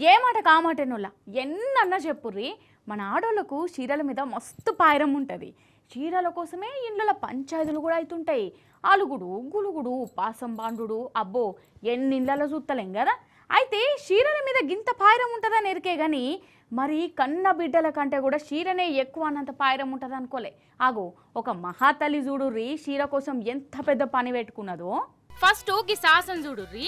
ఏ మాట కామాటేనోళ్ళ ఎన్నన్నా చెప్పుర్రి మన ఆడోళ్ళకు చీరల మీద మస్తు పాయరం ఉంటుంది. చీరల కోసమే ఇండ్ల పంచాయతీలు కూడా అవుతుంటాయి. అలుగుడు గులుగుడు పాసం బాండు అబ్బో ఎన్ని ఇండ్లలో చూస్తలేం కదా. అయితే చీరల మీద గింత పాయరం ఉంటుందని ఎరికే కానీ మరి కన్న బిడ్డల కంటే కూడా చీరనే ఎక్కువ అన్నంత పాయరం ఉంటుంది అనుకోలే. ఆగో ఒక మహాతల్లి చూడుర్రి చీర కోసం ఎంత పెద్ద పని పెట్టుకున్నదో. ఫస్ట్ గి శాసనం చూడుర్రి.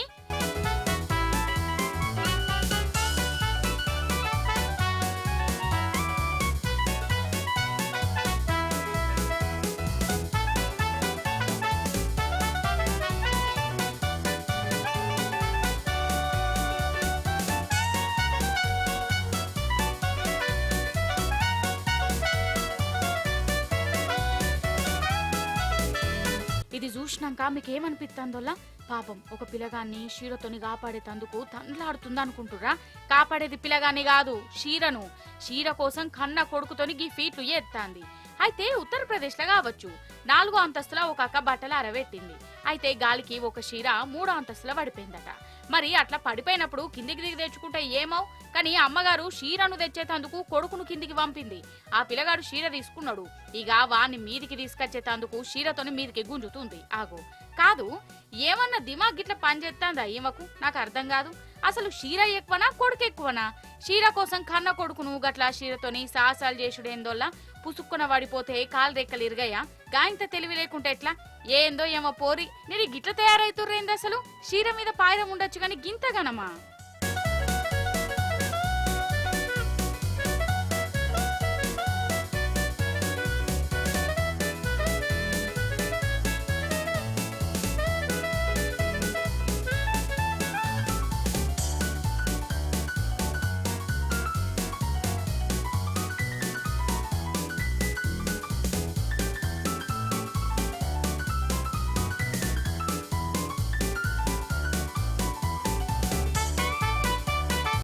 ఇది చూసినాక మీకేమనిపిస్తుందోలా? పాపం ఒక పిల్లగాన్ని క్షీరతోని కాపాడేటందుకు తండ్లాడుతుంది అనుకుంటురా. కాపాడేది పిల్లగాన్ని కాదు, క్షీరను. క్షీర కోసం కన్న కొడుకుతోని గీ ఫీట్లు ఎత్తాంది. అయితే ఉత్తరప్రదేశ్లో కావచ్చు 4వ అంతస్తుల ఒక అక్క బట్టలు అరవెట్టింది. అయితే గాలికి ఒక క్షీర 3వ అంతస్తులో పడిపోయిందట. మరి అట్లా పడిపోయినప్పుడు కిందికి దిగి తెచ్చుకుంటే ఏమవు, కానీ అమ్మగారు క్షీరను తెచ్చేటందుకు కొడుకును కిందికి పంపింది. ఆ పిల్లగాడు క్షీర తీసుకున్నాడు. ఇక వాణ్ణి మీదికి తీసుకొచ్చేటందుకు క్షీరతోని మీదికి గుంజుతుంది. ఆగో కాదు, ఏమన్నా దిమాగ్ గిట్ల పనిచేస్తుందా ఈమెకు? నాకు అర్థం కాదు. అసలు క్షీర ఎక్కువనా కొడుకు ఎక్కువనా? క్షీర కోసం కన్న కొడుకును గట్లా క్షీరతోని సాహసాలు చేసుడేందోల్లా పుసుక్కున పడిపోతే కాలు రెక్కలు ఇరగయ్యా. గాయంత తెలివి లేకుంటే ఎట్లా? ఏందో ఏమో పోరి, నేను గిట్ల తయారైతుర్రేంది? అసలు క్షీర మీద పాయరం ఉండొచ్చు కానీ గింతగనమా?